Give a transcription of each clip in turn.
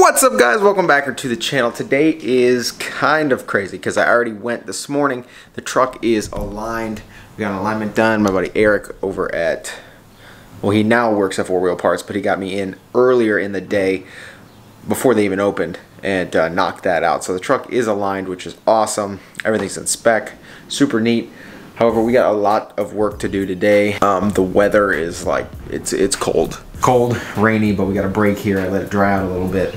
What's up, guys? Welcome back to the channel. Today is kind of crazy because I already went this morning. The truck is aligned. We got an alignment done. My buddy Eric over at, well, he now works at 4 Wheel Parts, but he got me in earlier in the day before they even opened and knocked that out. So the truck is aligned, which is awesome. Everything's in spec, super neat. However, we got a lot of work to do today. The weather is like, it's cold, rainy, but we got a break here. I let it dry out a little bit.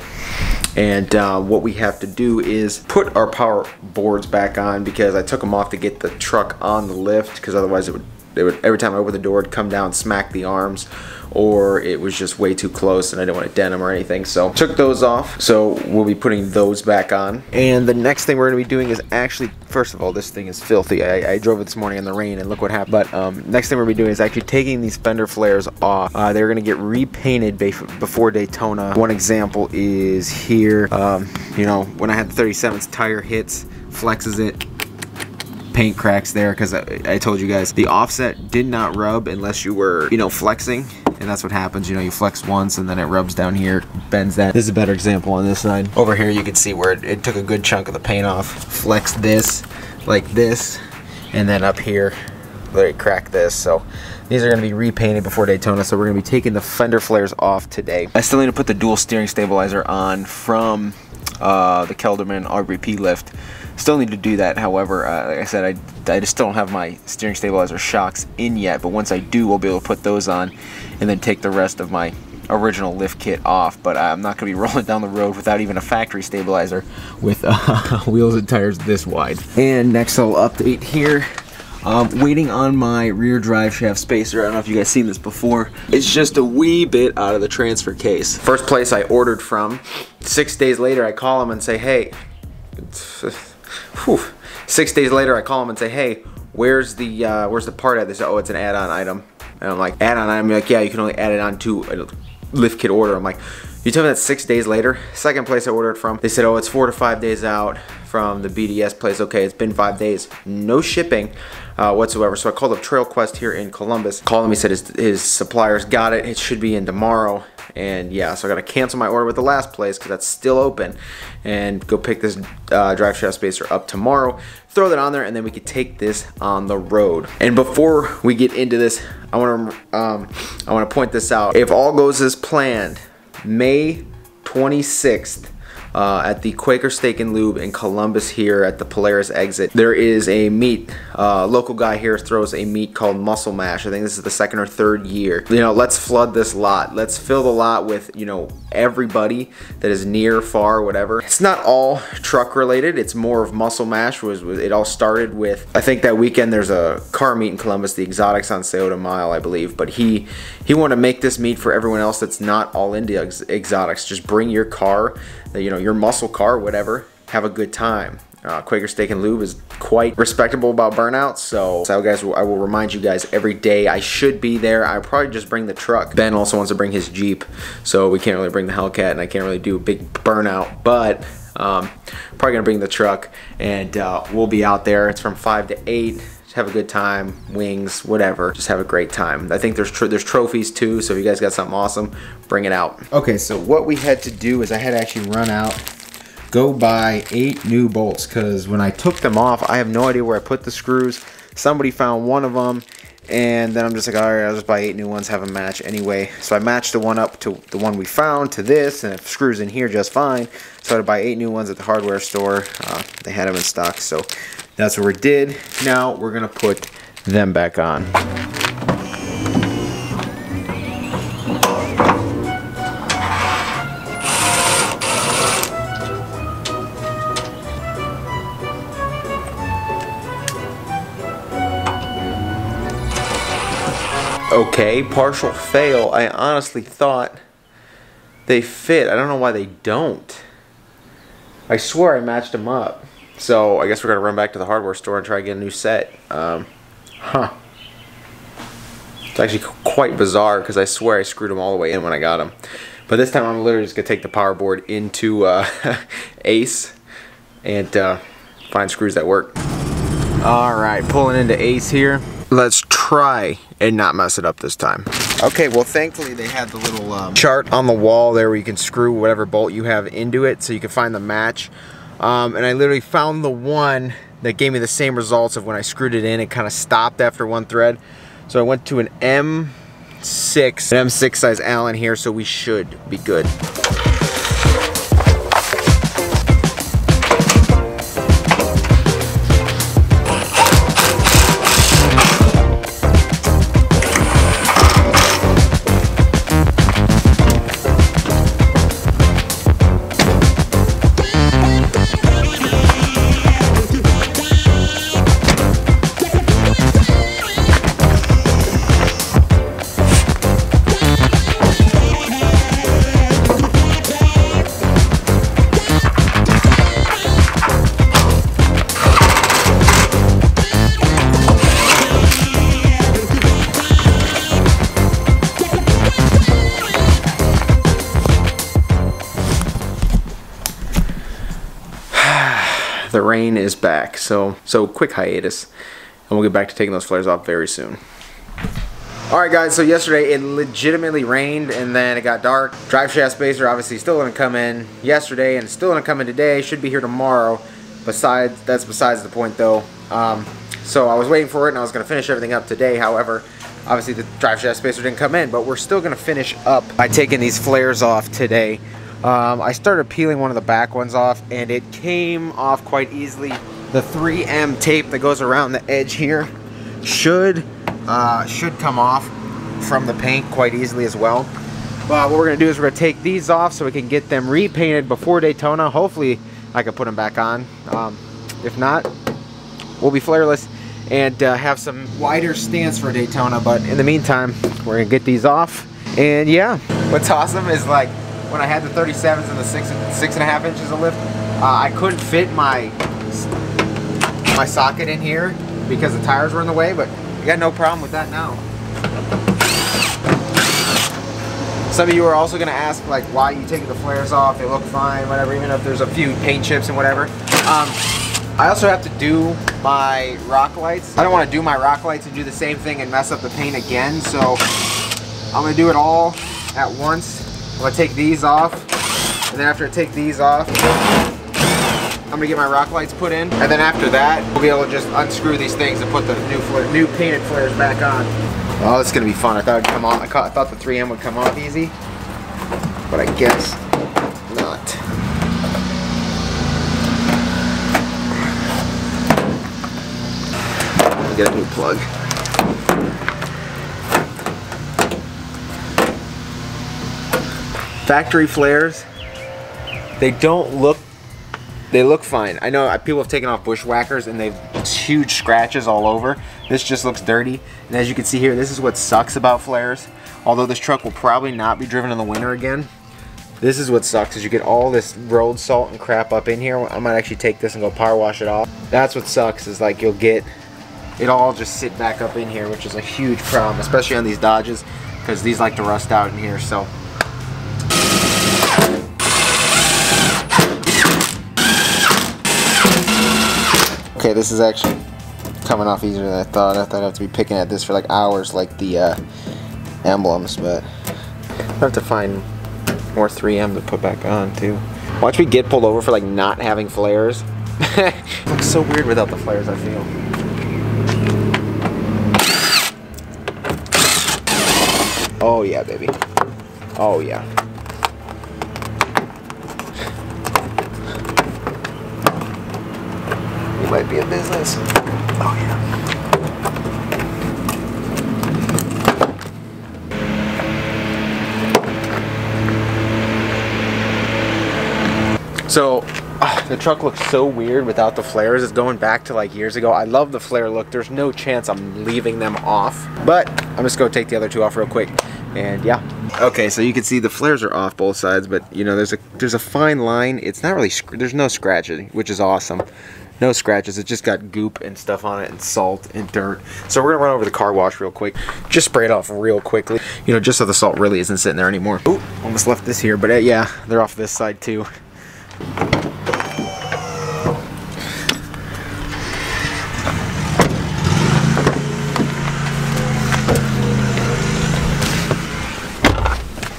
And what we have to do is put our power boards back on because I took them off to get the truck on the lift, because otherwise it would every time I opened the door it'd come down, smack the arms, or it was just way too close and I didn't want to dent them or anything. So took those off. So we'll be putting those back on. And the next thing we're going to be doing is actually, first of all, this thing is filthy. I drove it this morning in the rain and look what happened. But next thing we're going to be doing is actually taking these fender flares off. They're going to get repainted before Daytona. One example is here. You know, when I had the 37's tire hits, flexes it, paint cracks there, because I told you guys the offset did not rub unless you were, you know, flexing, and that's what happens. You know, you flex once and then it rubs down here, bends that. This is a better example on this side. Over here you can see where it took a good chunk of the paint off. Flex this like this, and then up here let it crack this. So these are going to be repainted before Daytona, so we're going to be taking the fender flares off today. I still need to put the dual steering stabilizer on from the Kelderman RVP lift. Still need to do that. However, like I said, I just don't have my steering stabilizer shocks in yet, but once I do, we'll be able to put those on and then take the rest of my original lift kit off. But I'm not going to be rolling down the road without even a factory stabilizer with wheels and tires this wide. And next I'll update here. Waiting on my rear drive shaft spacer. I don't know if you guys seen this before. It's just a wee bit out of the transfer case. First place I ordered from. 6 days later I call them and say, hey, 6 days later I call them and say, hey, where's the part at? They say, oh, it's an add-on item. And I'm like, add-on item? I'm like, yeah, you can only add it on to a lift kit order. I'm like, you tell me that 6 days later? Second place I ordered from, they said, oh, it's 4 to 5 days out from the BDS place. Okay, it's been 5 days. No shipping whatsoever. So I called up Trail Quest here in Columbus. Called him, he said his suppliers got it. It should be in tomorrow. And yeah, so I gotta cancel my order with the last place because that's still open, and go pick this drive shaft spacer up tomorrow, throw that on there, and then we could take this on the road. And before we get into this, I want to point this out. If all goes as planned, May 26th at the Quaker Steak and Lube in Columbus here at the Polaris exit, there is a meet. Local guy here throws a meet called Muscle Mash. I think this is the 2nd or 3rd year. You know, let's flood this lot. Let's fill the lot with, you know, everybody that is near, far, whatever. It's not all truck related. It's more of Muscle Mash. It all started with, I think that weekend there's a car meet in Columbus, the Exotics on Scioto Mile, I believe. But he wanted to make this meet for everyone else that's not all into exotics. Just bring your car, you know, your muscle car, whatever, have a good time. Quaker Steak and Lube is quite respectable about burnouts, so guys, I will remind you guys every day. I should be there. I probably just bring the truck. Ben also wants to bring his Jeep, so we can't really bring the Hellcat, and I can't really do a big burnout, but probably gonna bring the truck, and we'll be out there. It's from 5 to 8. Just have a good time, wings, whatever. Just have a great time. I think there's trophies too, so if you guys got something awesome, bring it out. Okay, so what we had to do is I had to actually run out, go buy 8 new bolts, because when I took them off, I have no idea where I put the screws. Somebody found one of them, and then I'm just like, all right, I'll just buy 8 new ones, have them match anyway. So I matched the one up to the one we found to this, and it screws in here just fine. So I had to buy 8 new ones at the hardware store. They had them in stock, so that's what we did. Now we're gonna put them back on. Okay, partial fail. I honestly thought they fit. I don't know why they don't. I swear I matched them up. So I guess we're gonna run back to the hardware store and try to get a new set. It's actually quite bizarre because I swear I screwed them all the way in when I got them. But this time I'm literally just gonna take the power board into Ace and find screws that work. All right, pulling into Ace here. Let's try try and not mess it up this time. Okay, well thankfully they had the little chart on the wall there where you can screw whatever bolt you have into it so you can find the match. And I literally found the one that gave me the same results of when I screwed it in. It kind of stopped after one thread. So I went to an M6 size Allen here, so we should be good. The rain is back, so quick hiatus, and we'll get back to taking those flares off very soon. Alright guys, so yesterday it legitimately rained and then it got dark. Drive shaft spacer obviously still gonna come in yesterday and it's still gonna come in today, should be here tomorrow. That's besides the point though. So I was waiting for it and I was gonna finish everything up today. However, obviously the drive shaft spacer didn't come in, but we're still gonna finish up by taking these flares off today. I started peeling one of the back ones off and it came off quite easily. The 3M tape that goes around the edge here should come off from the paint quite easily as well. But what we're gonna do is we're gonna take these off so we can get them repainted before Daytona. Hopefully I can put them back on. If not, we'll be flareless and have some wider stance for Daytona. But in the meantime, we're gonna get these off. And yeah, what's awesome is like when I had the 37s and the 6.5 inches of lift, I couldn't fit my socket in here because the tires were in the way, but you got no problem with that now. Some of you are also gonna ask like why you take the flares off, they look fine, whatever, even if there's a few paint chips and whatever. I also have to do my rock lights. I don't wanna do my rock lights and do the same thing and mess up the paint again, so I'm gonna do it all at once. I'm gonna take these off, and then after I take these off, I'm gonna get my rock lights put in, and then after that, we'll be able to just unscrew these things and put the new painted flares back on. Oh, this is gonna be fun. I thought it'd come off. I thought the 3M would come off easy, but I guess not. Let me get a new plug. Factory flares, they look fine. I know people have taken off bushwhackers and they've huge scratches all over. This just looks dirty. And as you can see here, this is what sucks about flares. Although this truck will probably not be driven in the winter again, this is what sucks is you get all this road salt and crap up in here. I might actually take this and go power wash it off. That's what sucks is like you'll get it all just sit back up in here, which is a huge problem, especially on these Dodges because these like to rust out in here. So okay, this is actually coming off easier than I thought. I thought I'd have to be picking at this for like hours like the emblems, but I have to find more 3M to put back on too. Watch me get pulled over for like not having flares. It looks so weird without the flares, I feel. Oh yeah, baby. Oh yeah. Might be a business. Oh yeah. So the truck looks so weird without the flares. It's going back to like years ago. I love the flare look. There's no chance I'm leaving them off, but I'm just gonna take the other two off real quick. And yeah. Okay, so you can see the flares are off both sides, but you know there's a fine line. It's not really there's no scratching, which is awesome. No scratches, it just got goop and stuff on it and salt and dirt. So we're gonna run over the car wash real quick. Just spray it off real quickly. You know, just so the salt really isn't sitting there anymore. Ooh, almost left this here, but yeah, they're off this side too.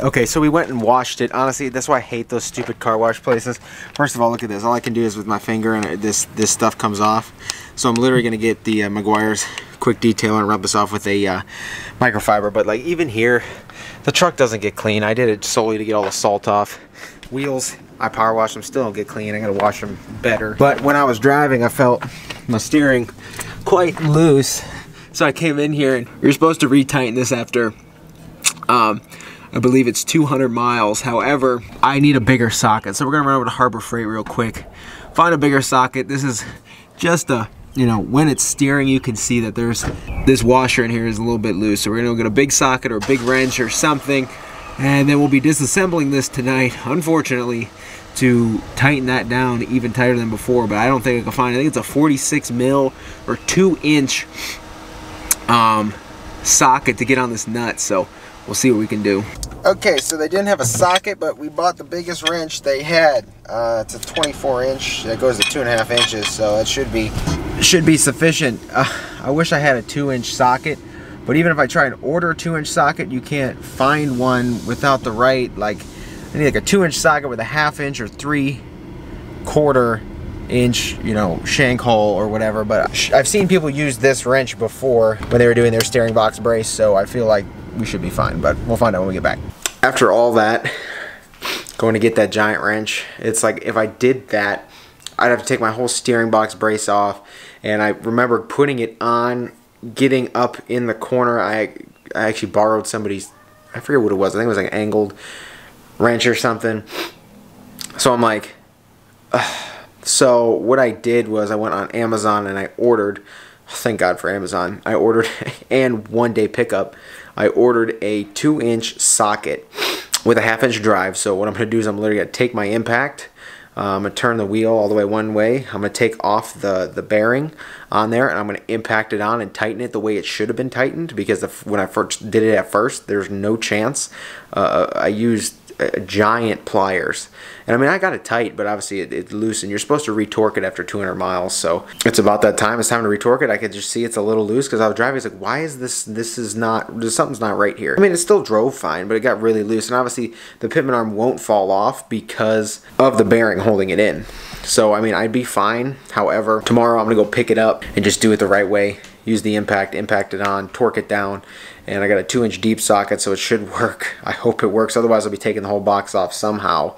Okay, so we went and washed it. Honestly, that's why I hate those stupid car wash places. First of all, look at this. All I can do is with my finger and this stuff comes off. So I'm literally going to get the Meguiar's quick detail and rub this off with a microfiber. But like even here, the truck doesn't get clean. I did it solely to get all the salt off. Wheels, I power wash them, still don't get clean. I gotta wash them better. But when I was driving, I felt my steering quite loose. So I came in here, and you're supposed to retighten this after, I believe it's 200 miles. However, I need a bigger socket. So we're gonna run over to Harbor Freight real quick, find a bigger socket. This is just a, you know, when it's steering, you can see that there's this washer in here is a little bit loose. So we're gonna get a big socket or a big wrench or something, and then we'll be disassembling this tonight, unfortunately, to tighten that down even tighter than before. But I don't think I can find it. I think it's a 46 mil or 2-inch socket to get on this nut. So we'll see what we can do. Okay, so they didn't have a socket, but we bought the biggest wrench they had. It's a 24-inch. That goes to 2.5 inches, so it should be sufficient. I wish I had a 2-inch socket, but even if I try and order a 2-inch socket, you can't find one without the right, like, I need like a 2-inch socket with a 1/2 inch or 3/4 inch, you know, shank hole or whatever. But I've seen people use this wrench before when they were doing their steering box brace, so I feel like we should be fine, but we'll find out when we get back. After all that, going to get that giant wrench, it's like if I did that, I'd have to take my whole steering box brace off. And I remember putting it on, getting up in the corner. I actually borrowed somebody's, I forget what it was, I think it was like an angled wrench or something. So I'm like, ugh. So what I did was I went on Amazon and I ordered, thank God for Amazon, I ordered, and one-day pickup, I ordered a 2-inch socket with a 1/2 inch drive. So what I'm going to do is I'm literally going to take my impact, I'm going to turn the wheel all the way one way, I'm going to take off the bearing on there, and I'm going to impact it on and tighten it the way it should have been tightened, because when I first did it at first, there's no chance. I used giant pliers, and I mean I got it tight, but obviously it's loose, and you're supposed to retorque it after 200 miles. So it's about that time. It's time to retorque it. I could just see it's a little loose because I was driving. It's like, why is this is not, something's not right here. I mean, it still drove fine, but it got really loose, and obviously the pitman arm won't fall off because of the bearing holding it in. So I mean, I'd be fine. However, tomorrow I'm gonna go pick it up and just do it the right way. Use the impact it on, torque it down, and I got a 2-inch deep socket, so it should work. I hope it works. Otherwise, I'll be taking the whole box off somehow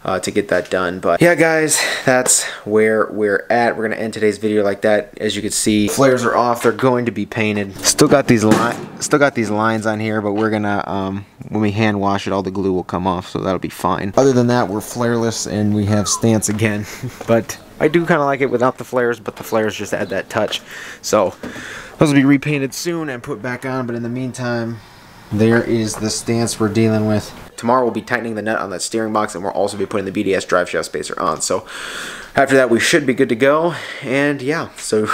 to get that done. But yeah, guys, that's where we're at. We're gonna end today's video like that. As you can see, flares are off. They're going to be painted. Still got these lines on here, but we're gonna when we hand wash it, all the glue will come off, so that'll be fine. Other than that, we're flareless and we have stance again. But I do kind of like it without the flares, but the flares just add that touch. So those will be repainted soon and put back on, but in the meantime, there is the stance we're dealing with. Tomorrow we'll be tightening the nut on that steering box, and we'll also be putting the BDS drive shaft spacer on. So after that, we should be good to go. And yeah, so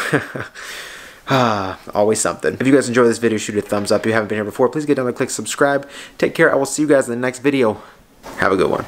always something. If you guys enjoyed this video, shoot a thumbs up. If you haven't been here before, please get down and click subscribe. Take care. I will see you guys in the next video. Have a good one.